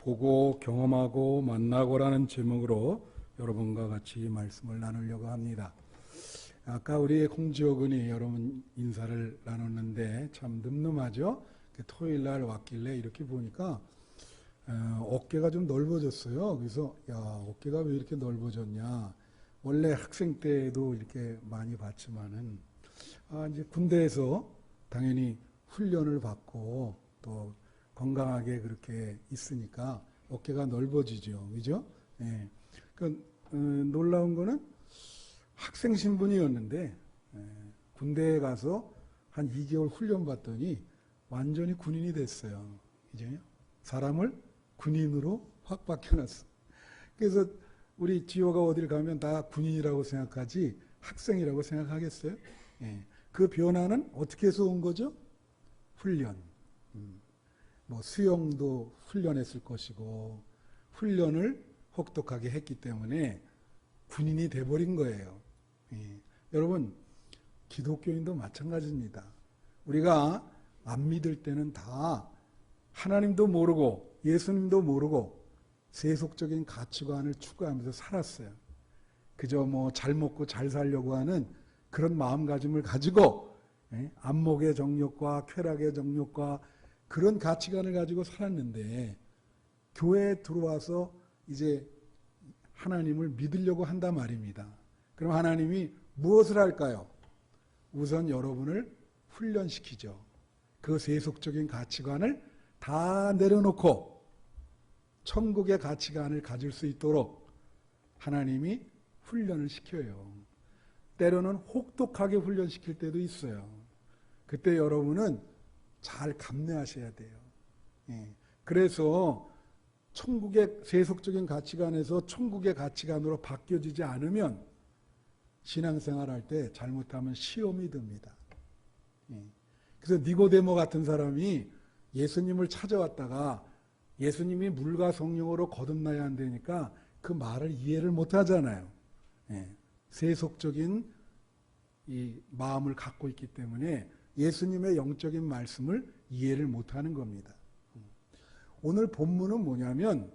보고 경험하고 만나고라는 제목으로 여러분과 같이 말씀을 나누려고 합니다. 아까 우리 홍지호군이 여러분 인사를 나눴는데 참 늠름하죠? 토요일 날 왔길래 이렇게 보니까 어깨가 좀 넓어졌어요. 그래서 야, 어깨가 왜 이렇게 넓어졌냐? 원래 학생 때도 이렇게 많이 봤지만은 이제 군대에서 당연히 훈련을 받고 또 건강하게 그렇게 있으니까 어깨가 넓어지죠. 그죠? 예. 놀라운 거는 학생 신분이었는데 군대에 가서 한 2개월 훈련 받더니 완전히 군인이 됐어요. 그죠? 사람을 군인으로 확 바뀌어놨어. 그래서 우리 지호가 어딜 가면 다 군인이라고 생각하지 학생이라고 생각하겠어요? 예. 그 변화는 어떻게 해서 온 거죠? 훈련. 뭐 수영도 훈련했을 것이고 훈련을 혹독하게 했기 때문에 군인이 돼버린 거예요. 예. 여러분 기독교인도 마찬가지입니다. 우리가 안 믿을 때는 다 하나님도 모르고 예수님도 모르고 세속적인 가치관을 추구하면서 살았어요. 그저 뭐 잘 먹고 잘 살려고 하는 그런 마음가짐을 가지고 안목의 정욕과 쾌락의 정욕과 그런 가치관을 가지고 살았는데 교회에 들어와서 이제 하나님을 믿으려고 한단 말입니다. 그럼 하나님이 무엇을 할까요? 우선 여러분을 훈련시키죠. 그 세속적인 가치관을 다 내려놓고 천국의 가치관을 가질 수 있도록 하나님이 훈련을 시켜요. 때로는 혹독하게 훈련시킬 때도 있어요. 그때 여러분은 잘 감내하셔야 돼요. 예. 그래서 천국의 세속적인 가치관에서 천국의 가치관으로 바뀌어지지 않으면 신앙생활할 때 잘못하면 시험이 듭니다. 예. 그래서 니고데모 같은 사람이 예수님을 찾아왔다가 예수님이 물과 성령으로 거듭나야 한다니까 그 말을 이해를 못 하잖아요. 예. 세속적인 이 마음을 갖고 있기 때문에 예수님의 영적인 말씀을 이해를 못하는 겁니다. 오늘 본문은 뭐냐면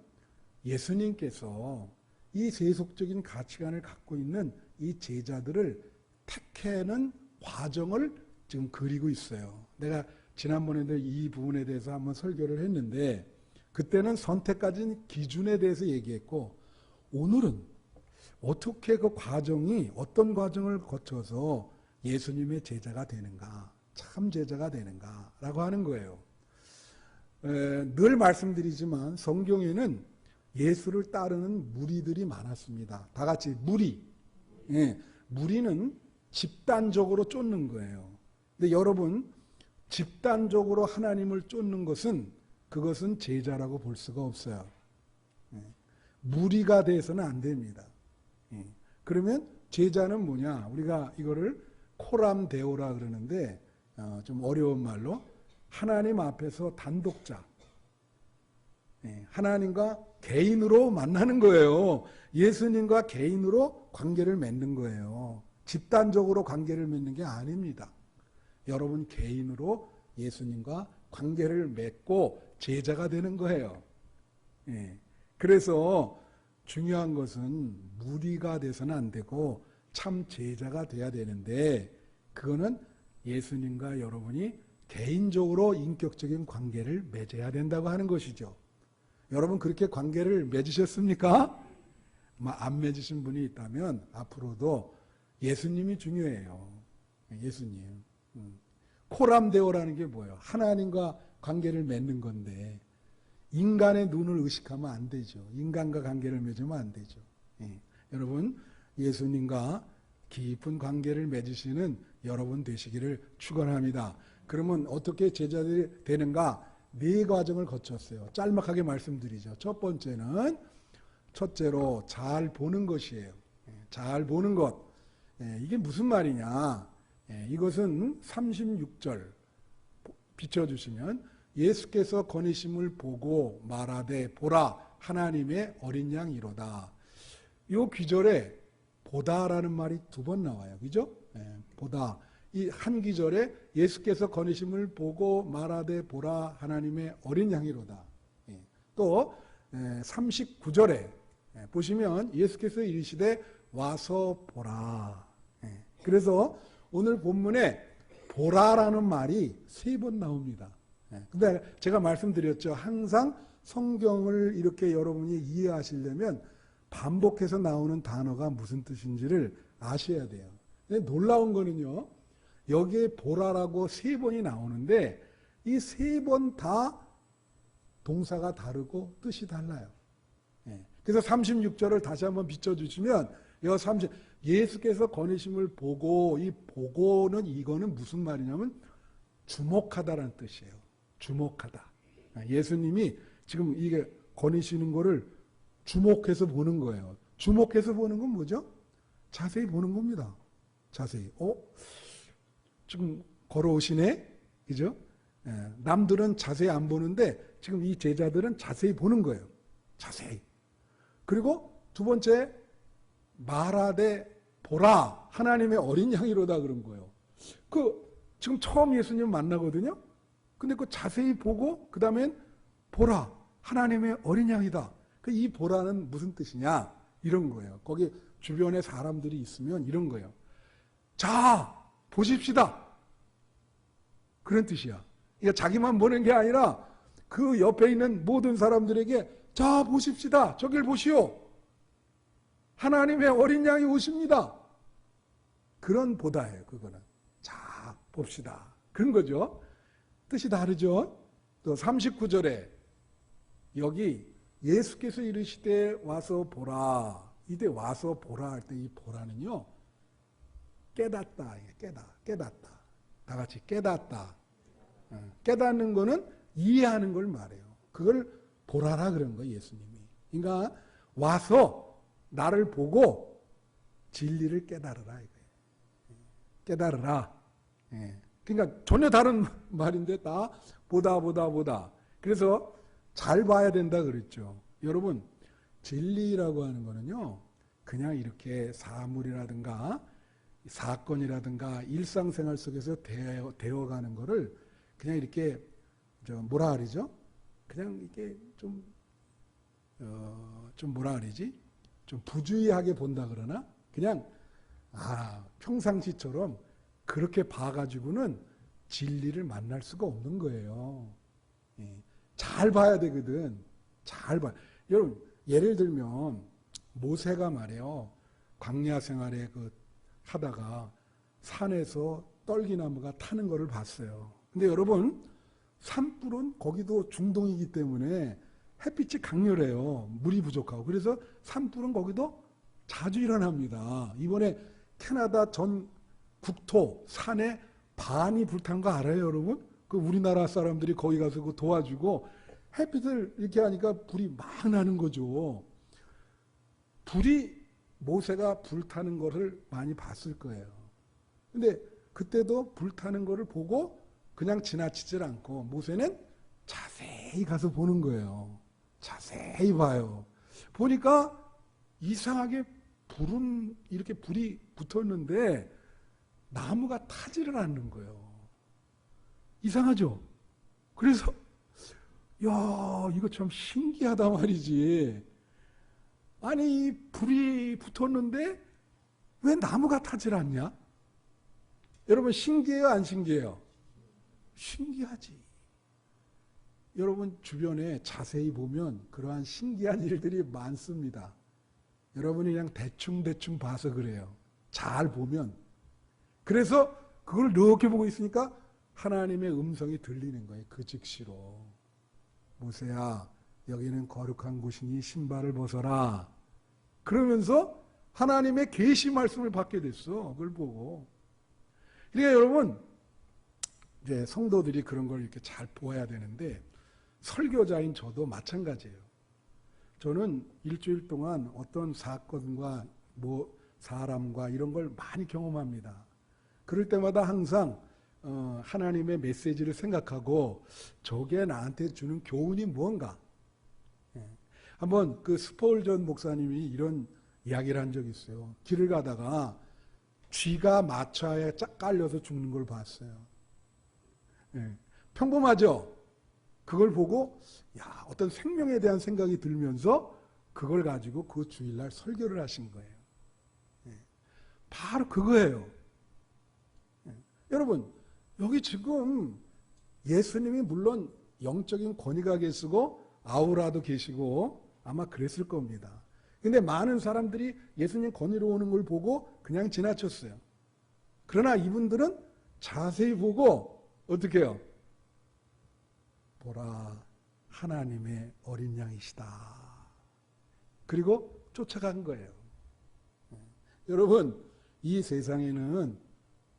예수님께서 이 세속적인 가치관을 갖고 있는 이 제자들을 택하는 과정을 지금 그리고 있어요. 내가 지난번에도 이 부분에 대해서 한번 설교를 했는데 그때는 선택까지는 기준에 대해서 얘기했고 오늘은 어떻게 그 과정이 어떤 과정을 거쳐서 예수님의 제자가 되는가 참 제자가 되는가라고 하는 거예요. 늘 말씀드리지만 성경에는 예수를 따르는 무리들이 많았습니다. 다 같이 무리. 예, 무리는 집단적으로 쫓는 거예요. 근데 여러분 집단적으로 하나님을 쫓는 것은 그것은 제자라고 볼 수가 없어요. 예, 무리가 돼서는 안 됩니다. 예, 그러면 제자는 뭐냐? 우리가 이거를 코람데오라 그러는데 좀 어려운 말로 하나님 앞에서 단독자, 하나님과 개인으로 만나는 거예요. 예수님과 개인으로 관계를 맺는 거예요. 집단적으로 관계를 맺는 게 아닙니다. 여러분 개인으로 예수님과 관계를 맺고 제자가 되는 거예요. 그래서 중요한 것은 무리가 돼서는 안 되고 참 제자가 돼야 되는데 그거는 예수님과 여러분이 개인적으로 인격적인 관계를 맺어야 된다고 하는 것이죠. 여러분 그렇게 관계를 맺으셨습니까? 안 맺으신 분이 있다면 앞으로도 예수님이 중요해요. 예수님. 코람데오라는 게 뭐예요? 하나님과 관계를 맺는 건데 인간의 눈을 의식하면 안 되죠. 인간과 관계를 맺으면 안 되죠. 여러분 예수님과 깊은 관계를 맺으시는 여러분 되시기를 축원합니다. 그러면 어떻게 제자들이 되는가? 4과정을 거쳤어요. 짤막하게 말씀드리죠. 첫 번째는 첫째로 잘 보는 것이에요. 잘 보는 것. 이게 무슨 말이냐? 이것은 36절 비춰주시면 예수께서 거니심을 보고 말하되 보라 하나님의 어린 양이로다. 이 귀절에 보다라는 말이 2번 나와요. 그죠? 보다. 이 한 귀절에 예수께서 거니심을 보고 말하되 보라 하나님의 어린 양이로다. 또 39절에 보시면 예수께서 이르시되 와서 보라. 그래서 오늘 본문에 보라라는 말이 3번 나옵니다. 근데 제가 말씀드렸죠. 항상 성경을 이렇게 여러분이 이해하시려면 반복해서 나오는 단어가 무슨 뜻인지를 아셔야 돼요. 근데 놀라운 거는요. 여기에 보라라고 3번이 나오는데 이 3번 다 동사가 다르고 뜻이 달라요. 그래서 36절을 다시 한번 비춰주시면 예수께서 거니심을 보고, 이 보고는 이거는 무슨 말이냐면 주목하다라는 뜻이에요. 주목하다. 예수님이 지금 이게 거니시는 거를 주목해서 보는 거예요. 주목해서 보는 건 뭐죠? 자세히 보는 겁니다. 자세히. 지금 걸어오시네? 그죠? 남들은 자세히 안 보는데 지금 이 제자들은 자세히 보는 거예요. 자세히. 그리고 두 번째, 말하되 보라 하나님의 어린 양이로다 그런 거예요. 지금 처음 예수님 만나거든요. 근데 자세히 보고 그 다음엔 보라 하나님의 어린 양이다. 이 보라는 무슨 뜻이냐 이런 거예요. 거기 주변에 사람들이 있으면 이런 거예요. 자 보십시다 그런 뜻이야. 그러니까 자기만 보는 게 아니라 그 옆에 있는 모든 사람들에게 자 보십시다. 저길 보시오. 하나님의 어린 양이 오십니다. 그런 보다예요. 그거는. 자 봅시다. 그런 거죠. 뜻이 다르죠. 또 39절에 여기 예수께서 이르시되 와서 보라. 이때 와서 보라 할 때 이 보라는요. 깨닫다. 깨닫다. 다 같이 깨닫다. 깨닫는 거는 이해하는 걸 말해요. 그걸 보라라 그런 거예요. 예수님이. 그러니까 와서 나를 보고 진리를 깨달으라 이거예요. 깨달으라. 그러니까 전혀 다른 말인데 다 보다. 그래서 잘 봐야 된다 그랬죠. 여러분 진리라고 하는 거는요. 그냥 이렇게 사물이라든가 사건이라든가 일상생활 속에서 되어가는 거를 그냥 이렇게 뭐라 그러죠? 그냥 이렇게 좀 뭐라 그러지? 좀 부주의하게 본다 그러나? 그냥 평상시처럼 그렇게 봐가지고는 진리를 만날 수가 없는 거예요. 잘 봐야 되거든. 잘 봐. 여러분 예를 들면 모세가 말이에요. 광야 생활에 하다가 산에서 떨기나무가 타는 거를 봤어요. 근데 여러분 산불은 거기도 중동이기 때문에 햇빛이 강렬해요. 물이 부족하고. 그래서 산불은 거기도 자주 일어납니다. 이번에 캐나다 전 국토 산에 반이 불탄 거 알아요, 여러분? 우리나라 사람들이 거기 가서 도와주고 햇빛을 이렇게 하니까 불이 막 나는 거죠. 모세가 불타는 거를 많이 봤을 거예요. 근데 그때도 불타는 거를 보고 그냥 지나치질 않고 모세는 자세히 가서 보는 거예요. 자세히 봐요. 보니까 이상하게 이렇게 불이 붙었는데 나무가 타지를 않는 거예요. 이상하죠? 그래서 이거 참 신기하다 말이지. 아니 불이 붙었는데 왜 나무가 타질 않냐? 여러분 신기해요 안 신기해요? 신기하지. 여러분 주변에 자세히 보면 그러한 신기한 일들이 많습니다. 여러분이 그냥 대충 봐서 그래요. 잘 보면. 그래서 그걸 이렇게 보고 있으니까 하나님의 음성이 들리는 거예요. 그 즉시로. 모세야 여기는 거룩한 곳이니 신발을 벗어라. 그러면서 하나님의 계시 말씀을 받게 됐어. 그걸 보고. 그러니까 여러분 이제 성도들이 그런 걸 이렇게 잘 보아야 되는데 설교자인 저도 마찬가지예요. 저는 일주일 동안 어떤 사건과 사람과 이런 걸 많이 경험합니다. 그럴 때마다 항상 하나님의 메시지를 생각하고 저게 나한테 주는 교훈이 무언가. 한번 스폴전 목사님이 이런 이야기를 한 적이 있어요. 길을 가다가 쥐가 마차에 쫙 깔려서 죽는 걸 봤어요. 평범하죠? 그걸 보고 어떤 생명에 대한 생각이 들면서 그걸 가지고 그 주일날 설교를 하신 거예요. 바로 그거예요. 여러분, 여기 지금 예수님이 물론 영적인 권위가 계시고 아우라도 계시고 아마 그랬을 겁니다. 근데 많은 사람들이 예수님 권위로 오는 걸 보고 그냥 지나쳤어요. 그러나 이분들은 자세히 보고 어떻게 해요? 보라, 하나님의 어린 양이시다. 그리고 쫓아간 거예요. 여러분, 이 세상에는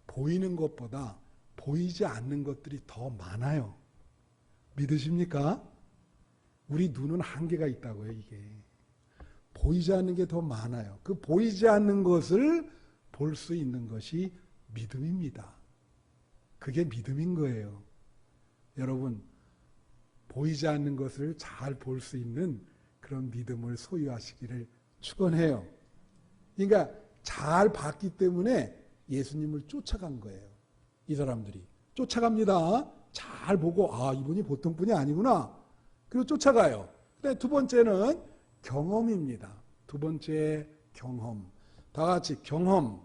보이는 것보다 보이지 않는 것들이 더 많아요. 믿으십니까? 우리 눈은 한계가 있다고요, 이게. 보이지 않는 게 더 많아요. 그 보이지 않는 것을 볼 수 있는 것이 믿음입니다. 그게 믿음인 거예요. 여러분, 보이지 않는 것을 잘 볼 수 있는 그런 믿음을 소유하시기를 축원해요. 그러니까 잘 봤기 때문에 예수님을 쫓아간 거예요. 이 사람들이 쫓아갑니다. 잘 보고 이분이 보통 분이 아니구나. 그리고 쫓아가요. 근데 두 번째는 경험입니다. 두 번째 경험. 다 같이 경험.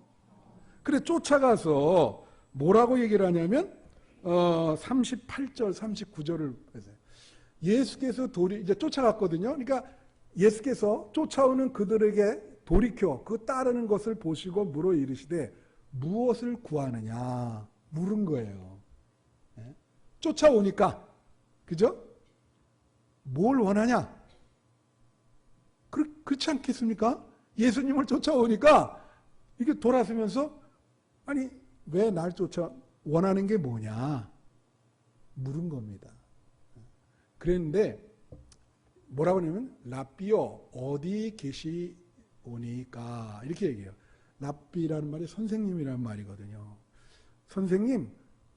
그래 쫓아가서 뭐라고 얘기를 하냐면 38절 39절을 보세요. 예수께서 이제 쫓아갔거든요. 그러니까 예수께서 쫓아오는 그들에게 돌이켜 그 따르는 것을 보시고 물어 이르시되 무엇을 구하느냐 물은 거예요. 쫓아오니까 그죠? 뭘 원하냐? 그렇지 않겠습니까? 예수님을 쫓아오니까 이게 돌아서면서 아니 왜 날 쫓아 원하는 게 뭐냐 물은 겁니다. 그랬는데 뭐라고 하냐면 랍비요 어디 계시오니까 이렇게 얘기해요. 랍비라는 말이 선생님이라는 말이거든요. 선생님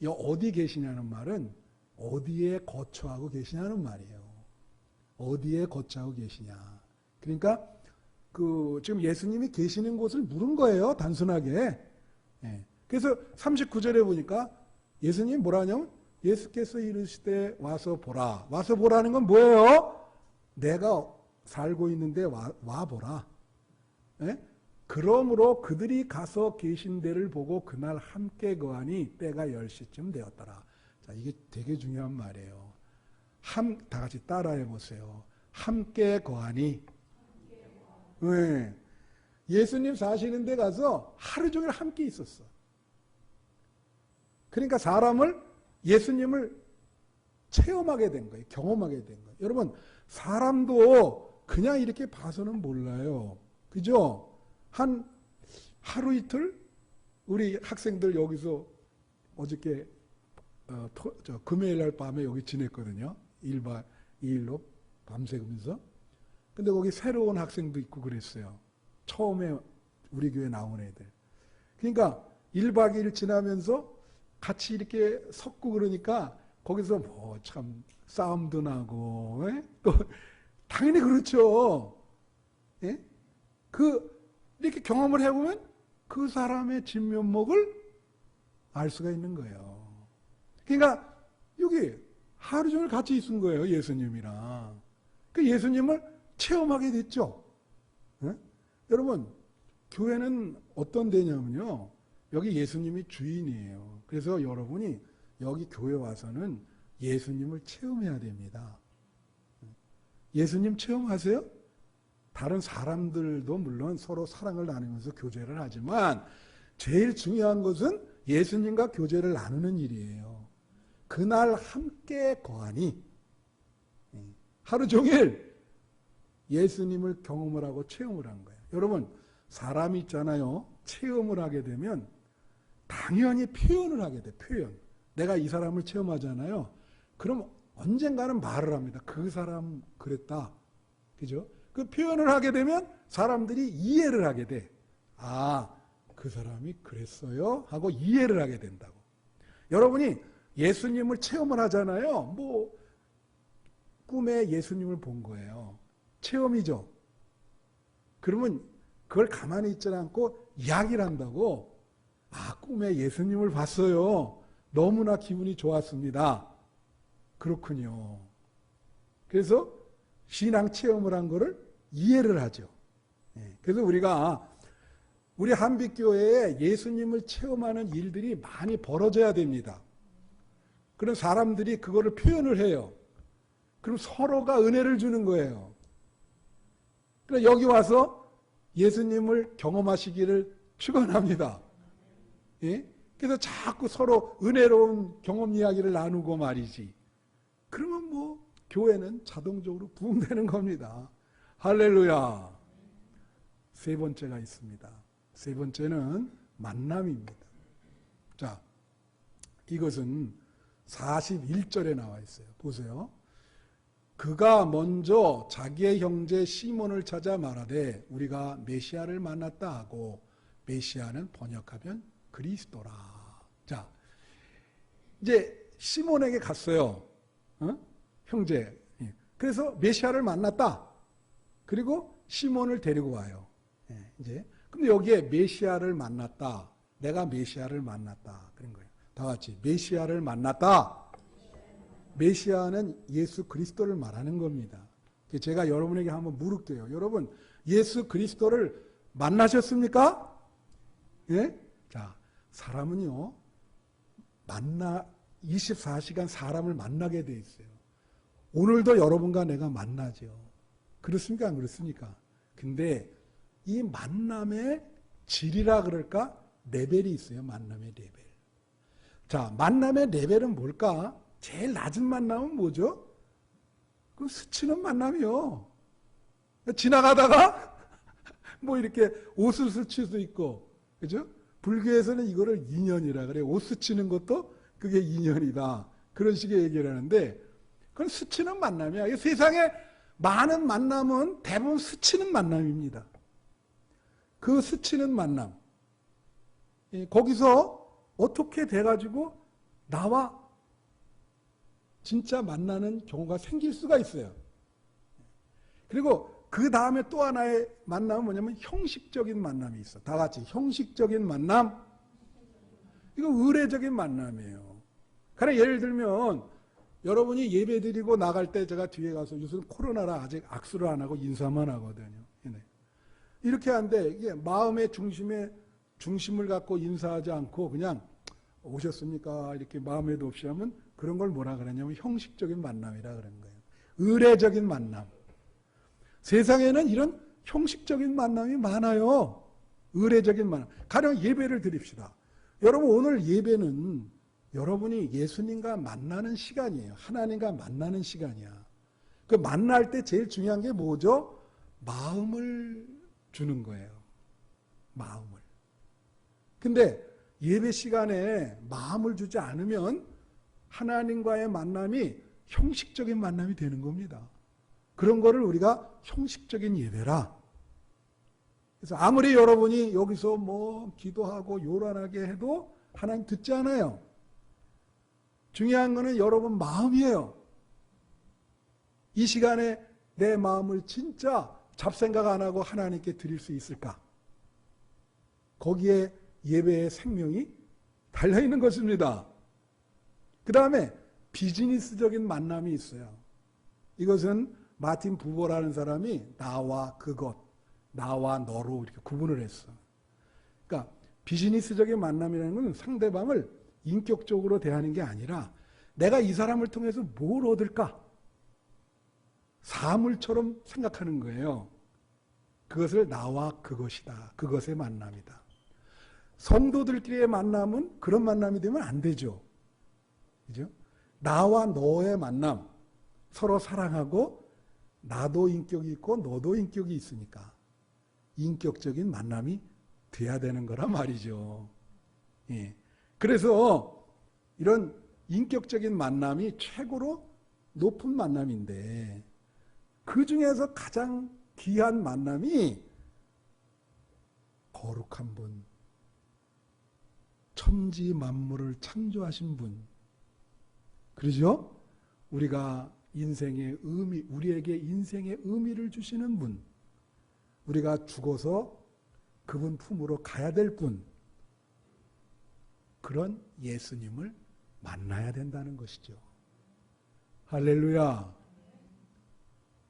어디 계시냐는 말은 어디에 거처하고 계시냐는 말이에요. 어디에 거처하고 계시냐. 그러니까 지금 예수님이 계시는 곳을 물은 거예요. 단순하게. 그래서 39절에 보니까 예수님 뭐라 하냐면 예수께서 이르시되 와서 보라. 와서 보라는 건 뭐예요? 내가 살고 있는데 와 보라. 그러므로 그들이 가서 계신 데를 보고 그날 함께 거하니 때가 10시쯤 되었더라. 자, 이게 되게 중요한 말이에요. 다 같이 따라해 보세요. 함께 거하니. 네. 예수님 사시는 데 가서 하루 종일 함께 있었어. 그러니까 예수님을 체험하게 된 거예요. 경험하게 된 거예요. 여러분, 사람도 그냥 이렇게 봐서는 몰라요. 그죠? 하루 이틀? 우리 학생들 여기서 어저께 금요일 날 밤에 여기 지냈거든요. 1박 2일로 밤새면서. 근데 거기 새로운 학생도 있고 그랬어요. 처음에 우리 교회 나온 애들. 그러니까 1박 2일 지나면서 같이 이렇게 섞고 그러니까 거기서 참 싸움도 나고 또 당연히 그렇죠. 이렇게 경험을 해보면 그 사람의 진면목을 알 수가 있는 거예요. 그러니까 여기 하루 종일 같이 있은 거예요. 예수님이랑. 그 예수님을 체험하게 됐죠. 여러분 교회는 어떤 데냐면요. 여기 예수님이 주인이에요. 그래서 여러분이 여기 교회 와서는 예수님을 체험해야 됩니다. 예수님 체험하세요? 다른 사람들도 물론 서로 사랑을 나누면서 교제를 하지만 제일 중요한 것은 예수님과 교제를 나누는 일이에요. 그날 함께 거하니 하루 종일 예수님을 경험을 하고 체험을 한 거예요. 여러분 사람이 있잖아요. 체험을 하게 되면 당연히 표현을 하게 돼. 표현. 내가 이 사람을 체험하잖아요. 그럼 언젠가는 말을 합니다. 그 사람 그랬다. 그죠? 그 표현을 하게 되면 사람들이 이해를 하게 돼. 그 사람이 그랬어요? 하고 이해를 하게 된다고. 여러분이 예수님을 체험을 하잖아요. 꿈에 예수님을 본 거예요. 체험이죠. 그러면 그걸 가만히 있지 않고 이야기를 한다고. 꿈에 예수님을 봤어요. 너무나 기분이 좋았습니다. 그렇군요. 그래서 신앙 체험을 한 거를 이해를 하죠. 그래서 우리 한빛교회에 예수님을 체험하는 일들이 많이 벌어져야 됩니다. 그런 사람들이 그거를 표현을 해요. 그럼 서로가 은혜를 주는 거예요. 그래서 여기 와서 예수님을 경험하시기를 축원합니다. 예? 그래서 자꾸 서로 은혜로운 경험 이야기를 나누고 말이지. 그러면 뭐 교회는 자동적으로 부흥되는 겁니다. 할렐루야. 세 번째가 있습니다. 세 번째는 만남입니다. 자, 이것은 41절에 나와 있어요. 보세요. 그가 먼저 자기의 형제 시몬을 찾아 말하되 우리가 메시아를 만났다 하고, 메시아는 번역하면 그리스도라. 자, 이제 시몬에게 갔어요. 형제. 그래서 메시아를 만났다. 그리고 시몬을 데리고 와요. 이제 근데 여기에 메시아를 만났다. 내가 메시아를 만났다. 그런 거예요. 다 같이 메시아를 만났다. 메시아는 예수 그리스도를 말하는 겁니다. 제가 여러분에게 한번 물을게요. 여러분, 예수 그리스도를 만나셨습니까? 예? 자, 사람은요, 24시간 사람을 만나게 돼 있어요. 오늘도 여러분과 내가 만나죠. 그렇습니까? 안 그렇습니까? 근데 이 만남의 질이라 그럴까? 레벨이 있어요. 만남의 레벨. 자, 만남의 레벨은 뭘까? 제일 낮은 만남은 뭐죠? 그 스치는 만남이요. 지나가다가 뭐 이렇게 옷을 스칠 수 있고, 그죠? 불교에서는 이거를 인연이라 그래요. 옷 스치는 것도 그게 인연이다. 그런 식의 얘기를 하는데, 그건 스치는 만남이야. 세상에 많은 만남은 대부분 스치는 만남입니다. 그 스치는 만남. 거기서 어떻게 돼가지고 나와 진짜 만나는 경우가 생길 수가 있어요. 그리고 그 다음에 또 하나의 만남은 뭐냐면 형식적인 만남이 있어. 다 같이 형식적인 만남. 이거 의례적인 만남이에요. 그러니까 예를 들면 여러분이 예배 드리고 나갈 때 제가 뒤에 가서 요즘 코로나라 아직 악수를 안 하고 인사만 하거든요. 이렇게 하는데 이게 마음의 중심을 갖고 인사하지 않고 그냥 오셨습니까? 이렇게 마음에도 없이 하면 그런 걸 뭐라 그러냐면 형식적인 만남이라 그러는 거예요. 의례적인 만남. 세상에는 이런 형식적인 만남이 많아요. 의례적인 만남. 가령 예배를 드립시다. 여러분, 오늘 예배는 여러분이 예수님과 만나는 시간이에요. 하나님과 만나는 시간이야. 그 만날 때 제일 중요한 게 뭐죠? 마음을 주는 거예요. 마음을. 근데 예배 시간에 마음을 주지 않으면 하나님과의 만남이 형식적인 만남이 되는 겁니다. 그런 거를 우리가 형식적인 예배라. 그래서 아무리 여러분이 여기서 뭐 기도하고 요란하게 해도 하나님 듣지 않아요. 중요한 거는 여러분 마음이에요. 이 시간에 내 마음을 진짜 잡생각 안 하고 하나님께 드릴 수 있을까? 거기에 예배의 생명이 달려있는 것입니다. 그 다음에 비즈니스적인 만남이 있어요. 이것은 마틴 부버라는 사람이 나와 그것, 나와 너로 이렇게 구분을 했어. 그러니까 비즈니스적인 만남이라는 건 상대방을 인격적으로 대하는 게 아니라 내가 이 사람을 통해서 뭘 얻을까? 사물처럼 생각하는 거예요. 그것을 나와 그것이다. 그것의 만남이다. 성도들끼리의 만남은 그런 만남이 되면 안 되죠. 그죠? 나와 너의 만남, 서로 사랑하고 나도 인격이 있고 너도 인격이 있으니까 인격적인 만남이 돼야 되는 거란 말이죠. 예. 그래서 이런 인격적인 만남이 최고로 높은 만남인데 그 중에서 가장 귀한 만남이 거룩한 분, 천지 만물을 창조하신 분, 그러죠? 우리가 인생의 의미, 우리에게 인생의 의미를 주시는 분, 우리가 죽어서 그분 품으로 가야 될 분, 그런 예수님을 만나야 된다는 것이죠. 할렐루야.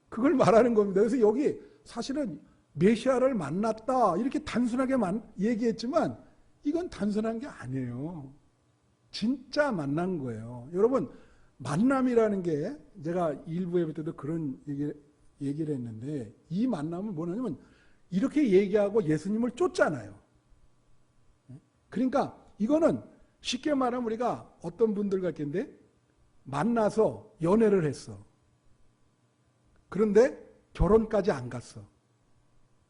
그걸 말하는 겁니다. 그래서 여기 사실은 메시아를 만났다 이렇게 단순하게 얘기했지만 이건 단순한 게 아니에요. 진짜 만난 거예요. 여러분 만남이라는 게 제가 일부 예배 때도 그런 얘기를 했는데 이 만남은 뭐냐면 이렇게 얘기하고 예수님을 쫓잖아요. 그러니까 이거는 쉽게 말하면 우리가 어떤 분들 같은데 만나서 연애를 했어. 그런데 결혼까지 안 갔어.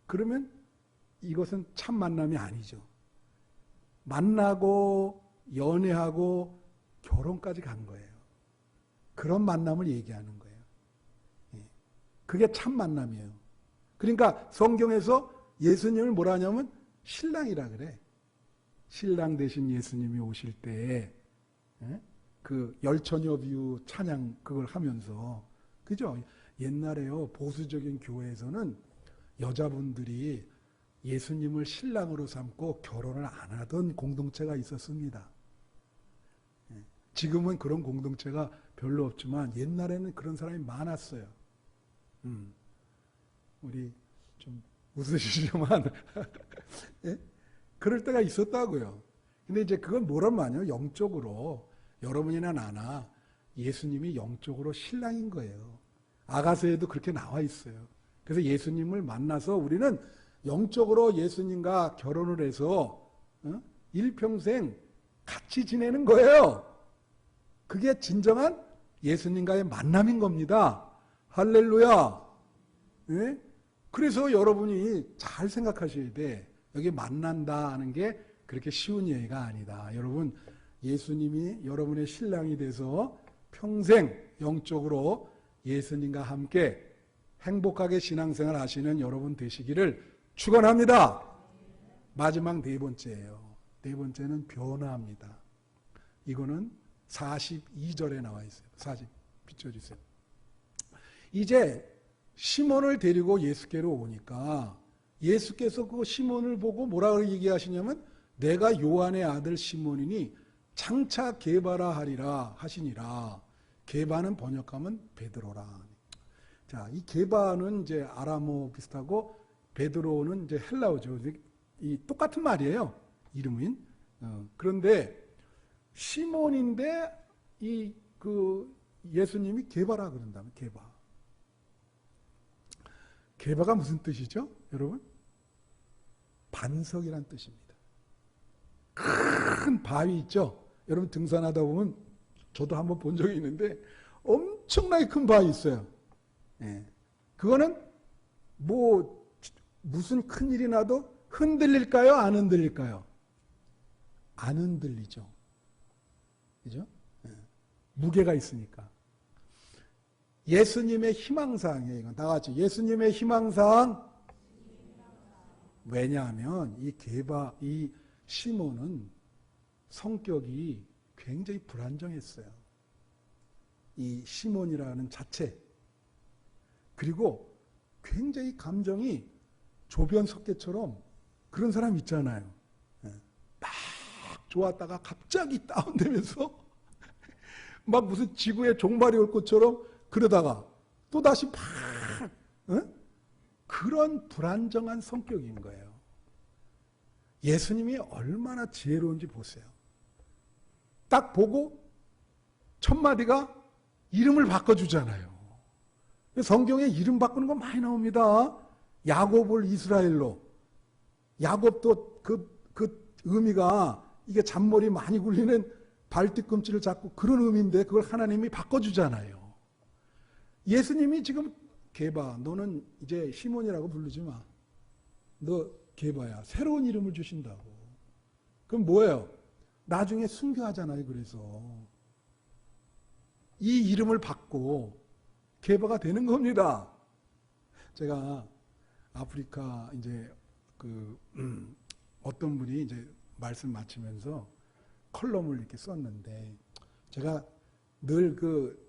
그러면 이것은 참 만남이 아니죠. 만나고 연애하고 결혼까지 간 거예요. 그런 만남을 얘기하는 거예요. 그게 참 만남이에요. 그러니까 성경에서 예수님을 뭐라 하냐면 신랑이라 그래. 신랑 대신 예수님이 오실 때에 그 열처녀 비유 찬양 그걸 하면서 그죠? 옛날에요 보수적인 교회에서는 여자분들이 예수님을 신랑으로 삼고 결혼을 안 하던 공동체가 있었습니다. 지금은 그런 공동체가 별로 없지만 옛날에는 그런 사람이 많았어요. 우리 좀 웃으시지만 예? 그럴 때가 있었다고요. 근데 이제 그건 뭐란 말이에요? 영적으로 여러분이나 나나 예수님이 영적으로 신랑인 거예요. 아가서에도 그렇게 나와 있어요. 그래서 예수님을 만나서 우리는 영적으로 예수님과 결혼을 해서 일평생 같이 지내는 거예요. 그게 진정한 예수님과의 만남인 겁니다. 할렐루야. 예? 그래서 여러분이 잘 생각하셔야 돼. 여기 만난다 하는 게 그렇게 쉬운 얘기가 아니다. 여러분 예수님이 여러분의 신랑이 돼서 평생 영적으로 예수님과 함께 행복하게 신앙생활 하시는 여러분 되시기를 축원합니다. 마지막 네 번째예요. 네 번째는 변화입니다. 이거는 42절에 나와 있어요. 40 비춰주세요. 이제 시몬을 데리고 예수께로 오니까 예수께서 그 시몬을 보고 뭐라고 얘기하시냐면 내가 요한의 아들 시몬이니 장차 게바라 하리라 하시니라. 게바는 번역하면 베드로라. 자, 이 게바는 이제 아람어 비슷하고 베드로는 이제 헬라어죠. 이 똑같은 말이에요. 이름은. 그런데 시몬인데 이 그 예수님이 게바라 그런다면 게바. 게바가 무슨 뜻이죠, 여러분? 반석이란 뜻입니다. 큰 바위 있죠? 여러분 등산하다 보면 저도 한번 본 적이 있는데 엄청나게 큰 바위 있어요. 예. 그거는 뭐 무슨 큰일이 나도 흔들릴까요? 안 흔들릴까요? 안 흔들리죠. 그죠? 예. 무게가 있으니까. 예수님의 희망사항이에요. 이건 다 같이 예수님의 희망사항. 왜냐하면 이 시몬은 성격이 굉장히 불안정했어요. 이 시몬이라는 자체. 그리고 굉장히 감정이 조변석계처럼 그런 사람 있잖아요. 막 좋았다가 갑자기 다운되면서 막 무슨 지구에 종말이 올 것처럼 그러다가 또 다시 막 그런 불안정한 성격인 거예요. 예수님이 얼마나 지혜로운지 보세요. 딱 보고 첫 마디가 이름을 바꿔주잖아요. 성경에 이름 바꾸는 거 많이 나옵니다. 야곱을 이스라엘로. 야곱도 그 의미가 이게 잔머리 많이 굴리는 발뒤꿈치를 잡고 그런 의미인데 그걸 하나님이 바꿔주잖아요. 예수님이 지금 게바, 너는 이제 시몬이라고 부르지 마. 너 게바야. 새로운 이름을 주신다고. 그럼 뭐예요? 나중에 순교하잖아요. 그래서 이 이름을 받고 게바가 되는 겁니다. 제가 아프리카 이제 어떤 분이 이제 말씀 마치면서 컬럼을 이렇게 썼는데 제가 늘 그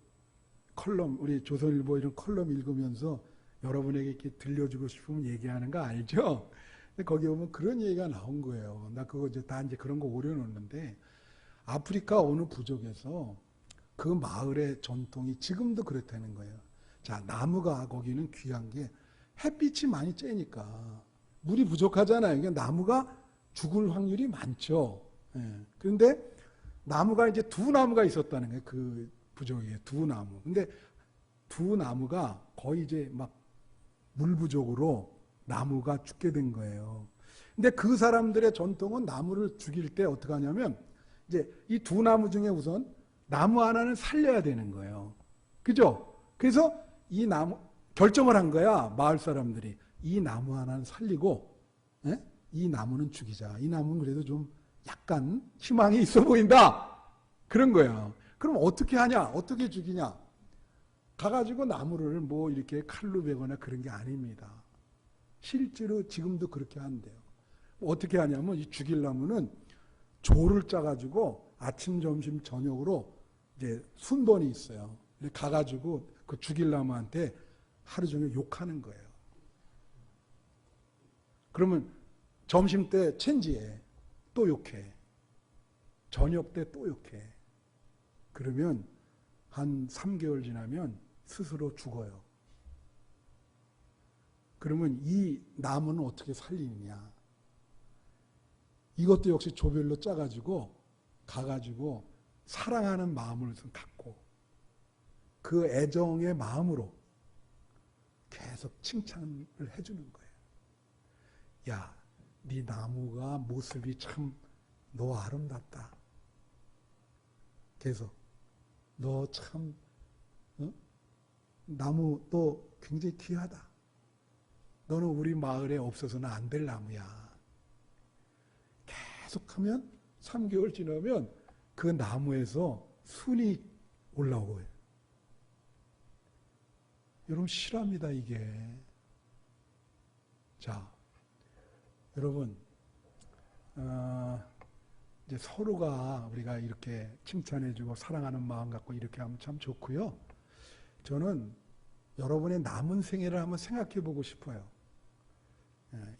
컬럼 우리 조선일보 이런 컬럼 읽으면서 여러분에게 이렇게 들려주고 싶으면 얘기하는 거 알죠? 근데 거기 보면 그런 얘기가 나온 거예요. 나 그거 이제 다 이제 그런 거 오려놓는데 아프리카 어느 부족에서 그 마을의 전통이 지금도 그렇다는 거예요. 자, 나무가 거기는 귀한 게 햇빛이 많이 쬐니까 물이 부족하잖아요. 그러니까 나무가 죽을 확률이 많죠. 예. 그런데 나무가 이제 두 나무가 있었다는 거예요. 그 부족이에요. 두 나무. 근데 두 나무가 거의 이제 막 물 부족으로 나무가 죽게 된 거예요. 근데 그 사람들의 전통은 나무를 죽일 때 어떻게 하냐면 이제 이 두 나무 중에 우선 나무 하나는 살려야 되는 거예요. 그죠? 그래서 이 나무 결정을 한 거야. 마을 사람들이. 이 나무 하나는 살리고 예? 이 나무는 죽이자. 이 나무는 그래도 좀 약간 희망이 있어 보인다. 그런 거예요. 그럼 어떻게 하냐? 어떻게 죽이냐? 가가지고 나무를 뭐 이렇게 칼로 베거나 그런 게 아닙니다. 실제로 지금도 그렇게 한대요. 어떻게 하냐면 이 죽일 나무는 조를 짜가지고 아침, 점심, 저녁으로 이제 순번이 있어요. 가가지고 그 죽일 나무한테 하루 종일 욕하는 거예요. 그러면 점심 때 천지에 또 욕해. 저녁 때 또 욕해. 그러면 한 3개월 지나면 스스로 죽어요. 그러면 이 나무는 어떻게 살리느냐. 이것도 역시 조별로 짜가지고 가가지고 사랑하는 마음을 갖고 그 애정의 마음으로 계속 칭찬을 해주는 거예요. 야, 네 나무가 모습이 참 너 아름답다. 계속 너 참 나무 또 굉장히 귀하다. 너는 우리 마을에 없어서는 안 될 나무야. 계속하면 3개월 지나면 그 나무에서 순이 올라오고요. 여러분 실합니다 이게. 자, 여러분 이제 서로가 우리가 이렇게 칭찬해주고 사랑하는 마음 갖고 이렇게 하면 참 좋고요. 저는 여러분의 남은 생애를 한번 생각해 보고 싶어요.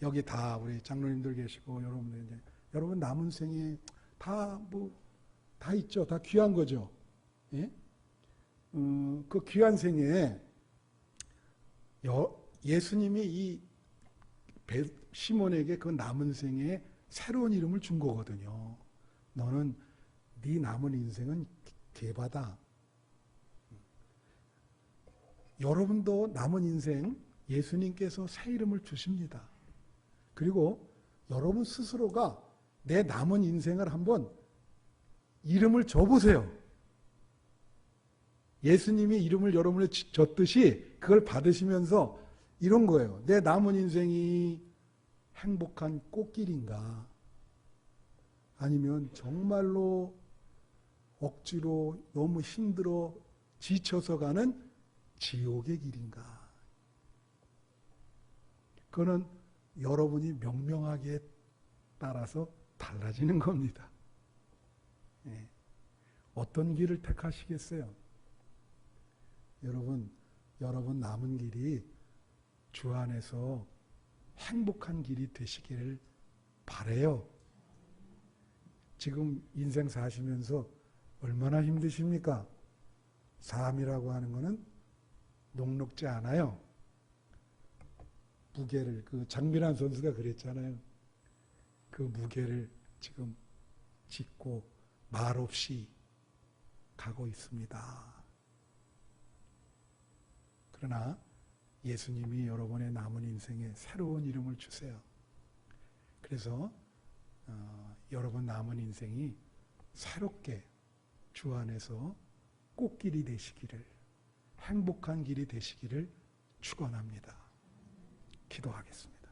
여기 다 우리 장로님들 계시고 여러분들 이제 여러분 남은 생애 다 다 있죠. 다 귀한 거죠. 예? 그 귀한 생애에 예수님이 이 시몬에게 그 남은 생애에 새로운 이름을 준 거거든요. 너는 네 남은 인생은 개바다. 여러분도 남은 인생 예수님께서 새 이름을 주십니다. 그리고 여러분 스스로가 내 남은 인생을 한번 이름을 줘보세요. 예수님이 이름을 여러분에 줬듯이 그걸 받으시면서 이런 거예요. 내 남은 인생이 행복한 꽃길인가? 아니면 정말로 억지로 너무 힘들어 지쳐서 가는 지옥의 길인가? 그거는 여러분이 명명하기에 따라서 달라지는 겁니다. 예. 어떤 길을 택하시겠어요? 여러분 남은 길이 주 안에서 행복한 길이 되시기를 바라요. 지금 인생 사시면서 얼마나 힘드십니까? 삶이라고 하는 것은 녹록지 않아요. 무게를, 그 장민환 선수가 그랬잖아요. 그 무게를 지금 짚고 말없이 가고 있습니다. 그러나 예수님이 여러분의 남은 인생에 새로운 이름을 주세요. 그래서 여러분 남은 인생이 새롭게 주 안에서 꽃길이 되시기를, 행복한 길이 되시기를 축원합니다. 기도하겠습니다.